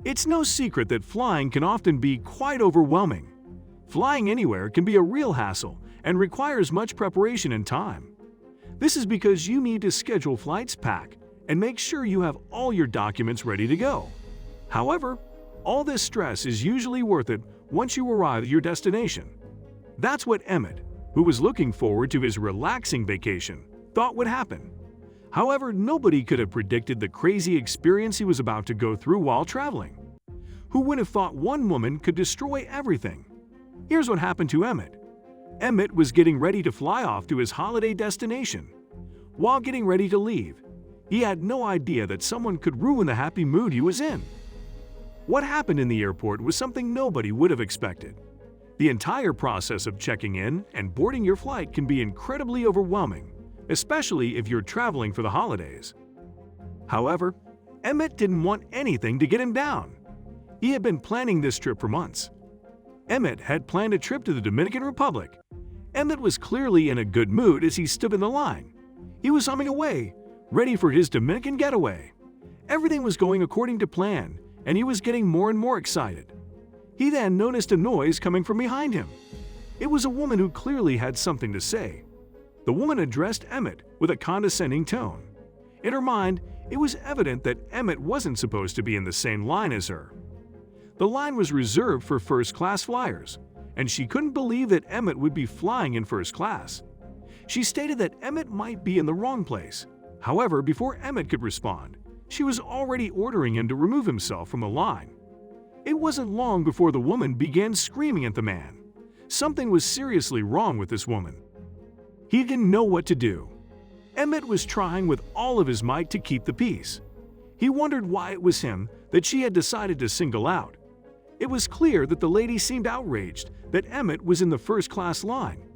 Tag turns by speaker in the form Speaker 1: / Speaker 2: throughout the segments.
Speaker 1: It's no secret that flying can often be quite overwhelming. Flying anywhere can be a real hassle and requires much preparation and time. This is because you need to schedule flights, pack, and make sure you have all your documents ready to go. However, all this stress is usually worth it once you arrive at your destination. That's what Emmitt, who was looking forward to his relaxing vacation, thought would happen. However, nobody could have predicted the crazy experience he was about to go through while traveling. Who would have thought one woman could destroy everything? Here's what happened to Emmitt. Emmitt was getting ready to fly off to his holiday destination. While getting ready to leave, he had no idea that someone could ruin the happy mood he was in. What happened in the airport was something nobody would have expected. The entire process of checking in and boarding your flight can be incredibly overwhelming, especially if you're traveling for the holidays. However, Emmitt didn't want anything to get him down. He had been planning this trip for months. Emmitt had planned a trip to the Dominican Republic. Emmitt was clearly in a good mood as he stood in the line. He was humming away, ready for his Dominican getaway. Everything was going according to plan, and he was getting more and more excited. He then noticed a noise coming from behind him. It was a woman who clearly had something to say. The woman addressed Emmitt with a condescending tone. In her mind, it was evident that Emmitt wasn't supposed to be in the same line as her. The line was reserved for first-class flyers, and she couldn't believe that Emmitt would be flying in first class. She stated that Emmitt might be in the wrong place. However, before Emmitt could respond, she was already ordering him to remove himself from the line. It wasn't long before the woman began screaming at the man. Something was seriously wrong with this woman. He didn't know what to do. Emmitt was trying with all of his might to keep the peace. He wondered why it was him that she had decided to single out. It was clear that the lady seemed outraged that Emmitt was in the first-class line.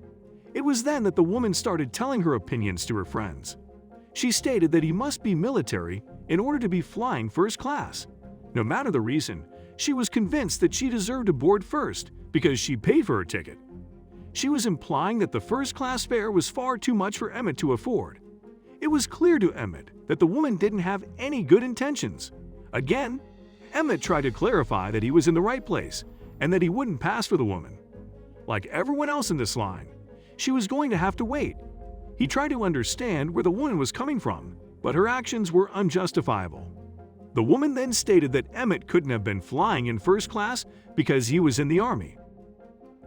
Speaker 1: It was then that the woman started telling her opinions to her friends. She stated that he must be military in order to be flying first class. No matter the reason, she was convinced that she deserved to board first because she paid for her ticket. She was implying that the first-class fare was far too much for Emmitt to afford. It was clear to Emmitt that the woman didn't have any good intentions. Again, Emmitt tried to clarify that he was in the right place and that he wouldn't pass for the woman. Like everyone else in this line, she was going to have to wait. He tried to understand where the woman was coming from, but her actions were unjustifiable. The woman then stated that Emmitt couldn't have been flying in first class because he was in the Army.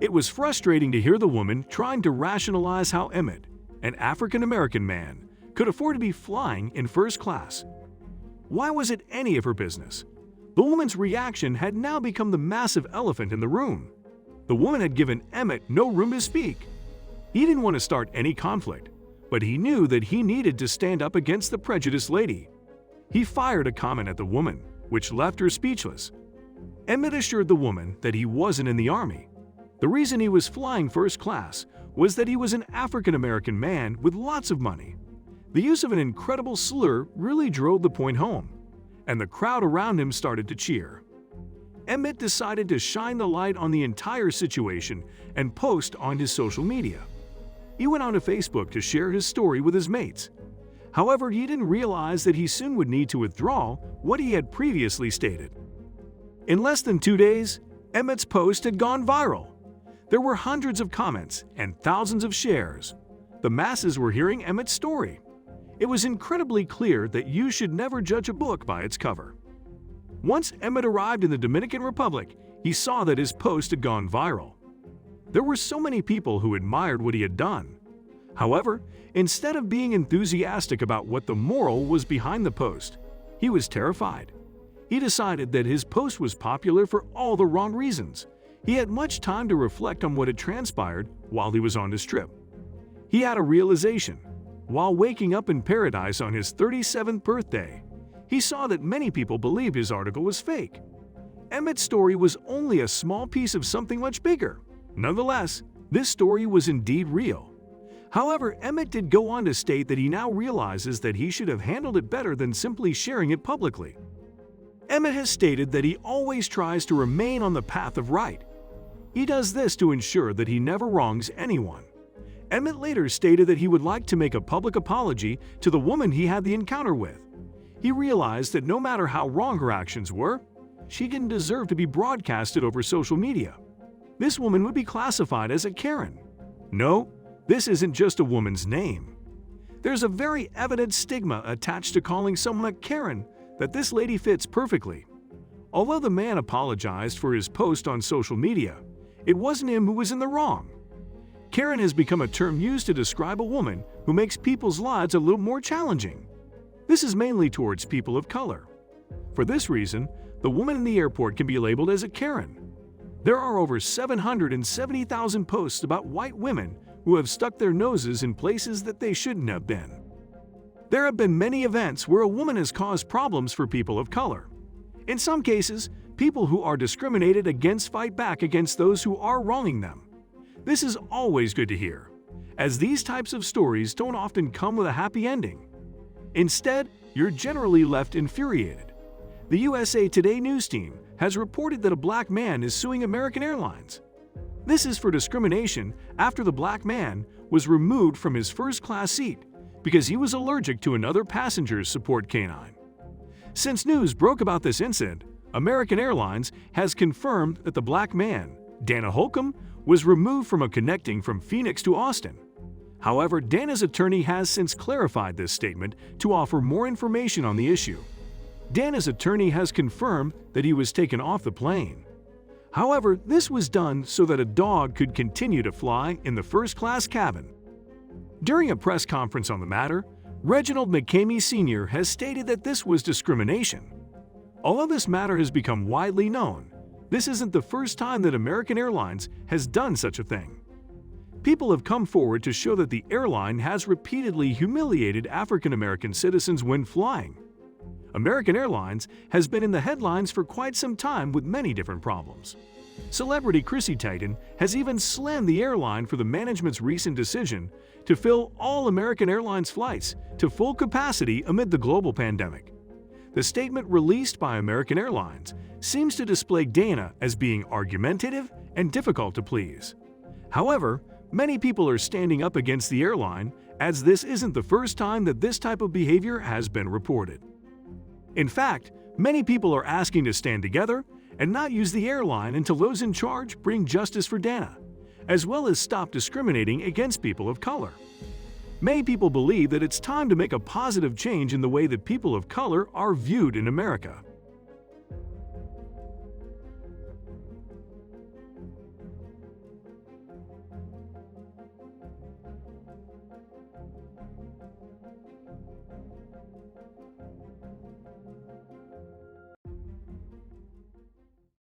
Speaker 1: It was frustrating to hear the woman trying to rationalize how Emmitt, an African-American man, could afford to be flying in first class. Why was it any of her business? The woman's reaction had now become the massive elephant in the room. The woman had given Emmitt no room to speak. He didn't want to start any conflict, but he knew that he needed to stand up against the prejudiced lady. He fired a comment at the woman, which left her speechless. Emmitt assured the woman that he wasn't in the Army. The reason he was flying first class was that he was an African-American man with lots of money. The use of an incredible slur really drove the point home, and the crowd around him started to cheer. Emmitt decided to shine the light on the entire situation and post on his social media. He went on to Facebook to share his story with his mates. However, he didn't realize that he soon would need to withdraw what he had previously stated. In less than 2 days, Emmitt's post had gone viral. There were hundreds of comments and thousands of shares. The masses were hearing Emmitt's story. It was incredibly clear that you should never judge a book by its cover. Once Emmitt arrived in the Dominican Republic, he saw that his post had gone viral. There were so many people who admired what he had done. However, instead of being enthusiastic about what the moral was behind the post, he was terrified. He decided that his post was popular for all the wrong reasons. He had much time to reflect on what had transpired while he was on his trip. He had a realization. While waking up in paradise on his 37th birthday, he saw that many people believed his article was fake. Emmitt's story was only a small piece of something much bigger. Nonetheless, this story was indeed real. However, Emmitt did go on to state that he now realizes that he should have handled it better than simply sharing it publicly. Emmitt has stated that he always tries to remain on the path of right. He does this to ensure that he never wrongs anyone. Emmitt later stated that he would like to make a public apology to the woman he had the encounter with. He realized that no matter how wrong her actions were, she didn't deserve to be broadcasted over social media. This woman would be classified as a Karen. No, this isn't just a woman's name. There's a very evident stigma attached to calling someone a Karen that this lady fits perfectly. Although the man apologized for his post on social media, it wasn't him who was in the wrong. Karen has become a term used to describe a woman who makes people's lives a little more challenging. This is mainly towards people of color. For this reason, the woman in the airport can be labeled as a Karen. There are over 770,000 posts about white women who have stuck their noses in places that they shouldn't have been. There have been many events where a woman has caused problems for people of color. In some cases, people who are discriminated against fight back against those who are wronging them. This is always good to hear, as these types of stories don't often come with a happy ending. Instead, you're generally left infuriated. The USA Today news team has reported that a black man is suing American Airlines. This is for discrimination after the black man was removed from his first-class seat because he was allergic to another passenger's support canine. Since news broke about this incident, American Airlines has confirmed that the black man, Dana Holcomb, was removed from a connecting from Phoenix to Austin. However, Dana's attorney has since clarified this statement to offer more information on the issue. Dana's attorney has confirmed that he was taken off the plane. However, this was done so that a dog could continue to fly in the first-class cabin. During a press conference on the matter, Reginald McCamey Sr. has stated that this was discrimination. Although this matter has become widely known, this isn't the first time that American Airlines has done such a thing. People have come forward to show that the airline has repeatedly humiliated African American citizens when flying. American Airlines has been in the headlines for quite some time with many different problems. Celebrity Chrissy Teigen has even slammed the airline for the management's recent decision to fill all American Airlines flights to full capacity amid the global pandemic. The statement released by American Airlines seems to display Dana as being argumentative and difficult to please. However, many people are standing up against the airline, as this isn't the first time that this type of behavior has been reported. In fact, many people are asking to stand together and not use the airline until those in charge bring justice for Dana, as well as stop discriminating against people of color. Many people believe that it's time to make a positive change in the way that people of color are viewed in America.